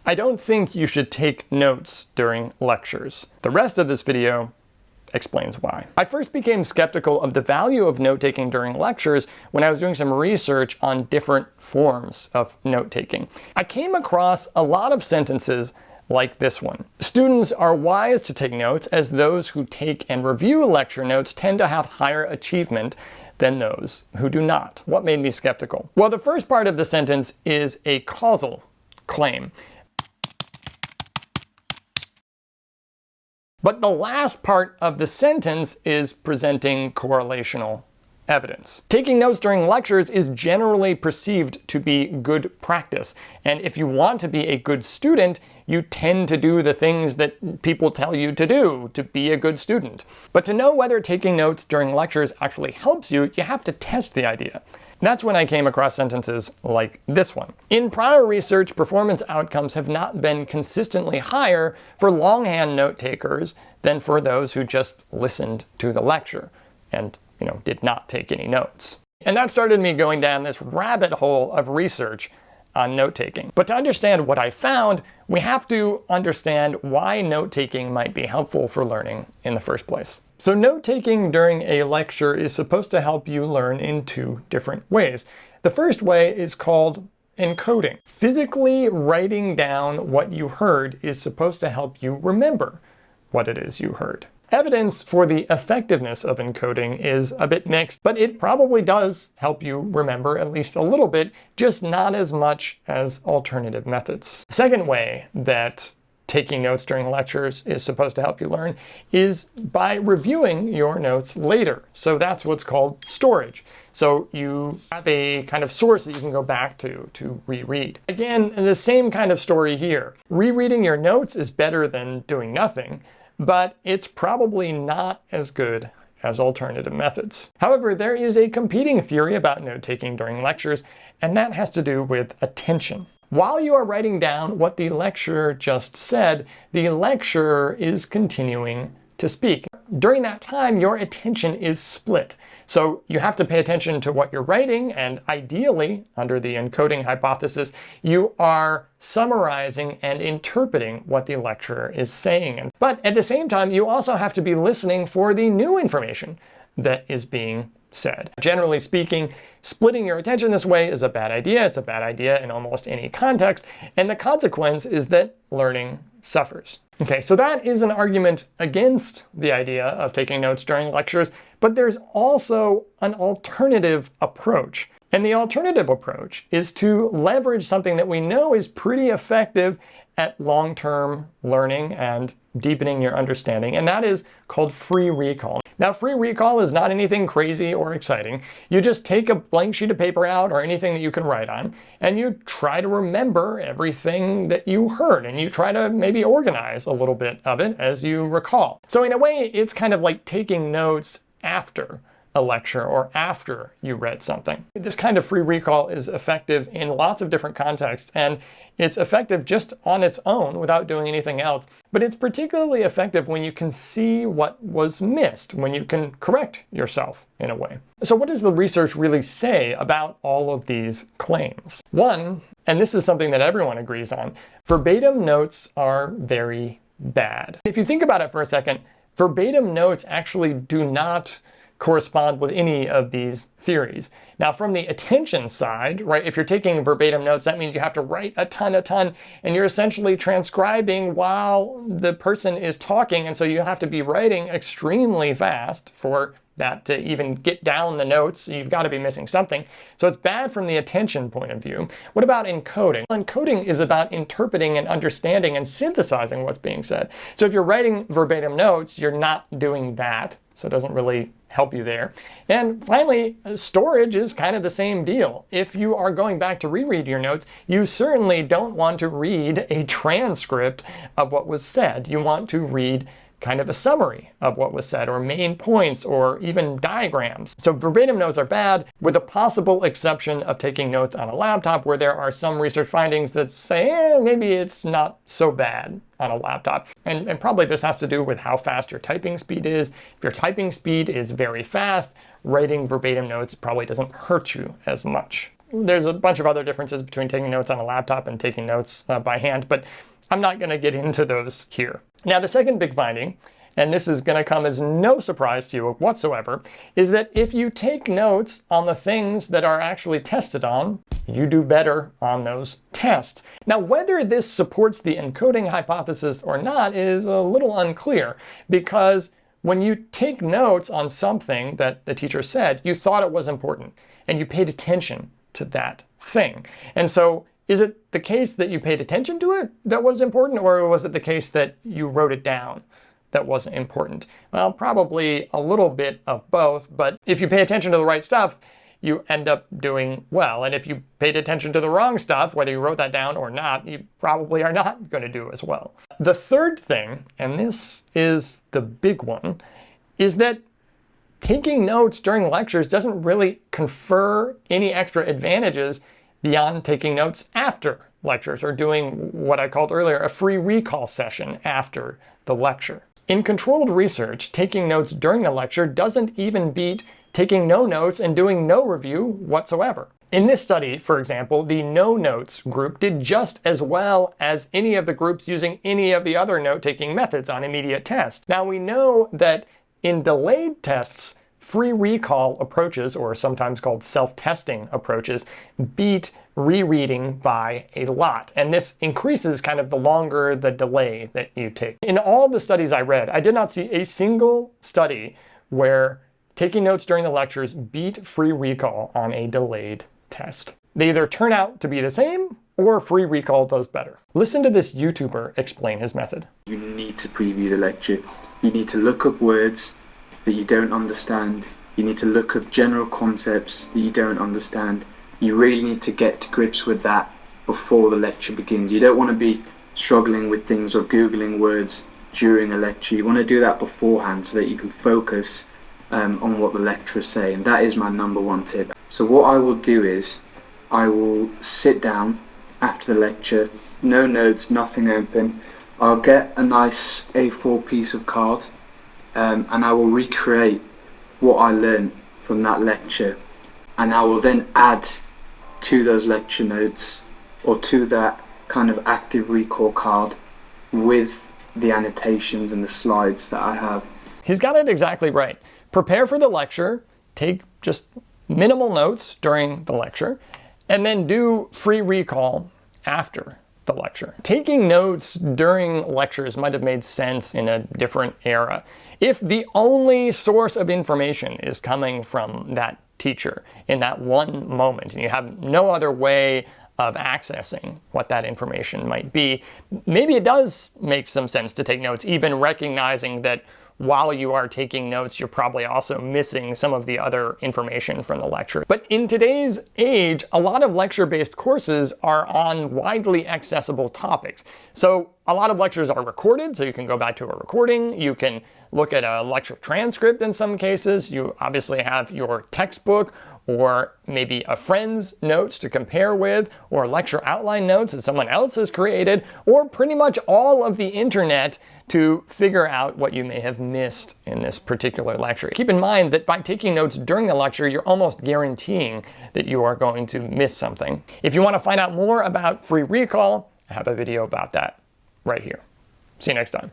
I don't think you should take notes during lectures. The rest of this video explains why. I first became skeptical of the value of note-taking during lectures when I was doing some research on different forms of note-taking. I came across a lot of sentences like this one. Students are wise to take notes, as those who take and review lecture notes tend to have higher achievement than those who do not. What made me skeptical? Well, the first part of the sentence is a causal claim. But the last part of the sentence is presenting correlational evidence. Taking notes during lectures is generally perceived to be good practice. And if you want to be a good student, you tend to do the things that people tell you to do to be a good student. But to know whether taking notes during lectures actually helps you, you have to test the idea. That's when I came across sentences like this one. In prior research, performance outcomes have not been consistently higher for longhand note takers than for those who just listened to the lecture and, did not take any notes. And that started me going down this rabbit hole of research on note-taking. But to understand what I found, we have to understand why note-taking might be helpful for learning in the first place. So note-taking during a lecture is supposed to help you learn in two different ways. The first way is called encoding. Physically writing down what you heard is supposed to help you remember what it is you heard. Evidence for the effectiveness of encoding is a bit mixed, but it probably does help you remember at least a little bit, just not as much as alternative methods. Second way that taking notes during lectures is supposed to help you learn is by reviewing your notes later. So that's what's called storage. So you have a kind of source that you can go back to reread. Again, the same kind of story here. Rereading your notes is better than doing nothing, but it's probably not as good as alternative methods. However, there is a competing theory about note-taking during lectures, and that has to do with attention. While you are writing down what the lecturer just said, the lecturer is continuing to speak. During that time, your attention is split. So you have to pay attention to what you're writing, and ideally, under the encoding hypothesis, you are summarizing and interpreting what the lecturer is saying. But at the same time, you also have to be listening for the new information that is being said. Generally speaking, splitting your attention this way is a bad idea. It's a bad idea in almost any context, and the consequence is that learning suffers. Okay, so that is an argument against the idea of taking notes during lectures, but there's also an alternative approach. And the alternative approach is to leverage something that we know is pretty effective at long-term learning and deepening your understanding, and that is called free recall. Now, free recall is not anything crazy or exciting. You just take a blank sheet of paper out or anything that you can write on, and you try to remember everything that you heard, and you try to maybe organize a little bit of it as you recall. So in a way, it's kind of like taking notes after a lecture or after you read something. This kind of free recall is effective in lots of different contexts, and it's effective just on its own without doing anything else. But it's particularly effective when you can see what was missed, when you can correct yourself in a way. So what does the research really say about all of these claims? One, and this is something that everyone agrees on, verbatim notes are very bad. If you think about it for a second, verbatim notes actually do not correspond with any of these theories. Now, from the attention side, right, if you're taking verbatim notes, that means you have to write a ton, and you're essentially transcribing while the person is talking, and so you have to be writing extremely fast for that to even get down the notes. You've got to be missing something. So it's bad from the attention point of view. What about encoding? Encoding is about interpreting and understanding and synthesizing what's being said. So if you're writing verbatim notes, you're not doing that. So it doesn't really help you there. And finally, storage is kind of the same deal. If you are going back to reread your notes, you certainly don't want to read a transcript of what was said. You want to read kind of a summary of what was said, or main points, or even diagrams. So verbatim notes are bad, with the possible exception of taking notes on a laptop, where there are some research findings that say, maybe it's not so bad on a laptop. And probably this has to do with how fast your typing speed is. If your typing speed is very fast, writing verbatim notes probably doesn't hurt you as much. There's a bunch of other differences between taking notes on a laptop and taking notes by hand, but I'm not going to get into those here. Now, the second big finding, and this is going to come as no surprise to you whatsoever, is that if you take notes on the things that are actually tested on, you do better on those tests. Now, whether this supports the encoding hypothesis or not is a little unclear, because when you take notes on something that the teacher said, you thought it was important, and you paid attention to that thing. And so, is it the case that you paid attention to it that was important, or was it the case that you wrote it down that wasn't important? Well, probably a little bit of both, but if you pay attention to the right stuff, you end up doing well. And if you paid attention to the wrong stuff, whether you wrote that down or not, you probably are not going to do as well. The third thing, and this is the big one, is that taking notes during lectures doesn't really confer any extra advantages beyond taking notes after lectures, or doing what I called earlier a free recall session after the lecture. In controlled research, taking notes during a lecture doesn't even beat taking no notes and doing no review whatsoever. In this study, for example, the no notes group did just as well as any of the groups using any of the other note-taking methods on immediate tests. Now, we know that in delayed tests, free recall approaches, or sometimes called self-testing approaches, beat rereading by a lot. And this increases kind of the longer the delay that you take. In all the studies I read, I did not see a single study where taking notes during the lectures beat free recall on a delayed test. They either turn out to be the same, or free recall does better. Listen to this YouTuber explain his method. You need to preview the lecture. You need to look up words that you don't understand. You need to look up general concepts that you don't understand. You really need to get to grips with that before the lecture begins. You don't want to be struggling with things or Googling words during a lecture. You want to do that beforehand so that you can focus on what the lecturers say, and that is my number one tip. So what I will do is I will sit down after the lecture, no notes, nothing open. I'll get a nice A4 piece of card, and I will recreate what I learned from that lecture, and I will then add to those lecture notes or to that kind of active recall card with the annotations and the slides that I have. He's got it exactly right. Prepare for the lecture, take just minimal notes during the lecture, and then do free recall after the lecture. Taking notes during lectures might have made sense in a different era. If the only source of information is coming from that teacher in that one moment, and you have no other way of accessing what that information might be, maybe it does make some sense to take notes, even recognizing that while you are taking notes, you're probably also missing some of the other information from the lecture. But in today's age, a lot of lecture-based courses are on widely accessible topics. So a lot of lectures are recorded, so you can go back to a recording. You can look at a lecture transcript in some cases. You obviously have your textbook, or maybe a friend's notes to compare with, or lecture outline notes that someone else has created, or pretty much all of the internet to figure out what you may have missed in this particular lecture. Keep in mind that by taking notes during the lecture, you're almost guaranteeing that you are going to miss something. If you want to find out more about free recall, I have a video about that right here. See you next time.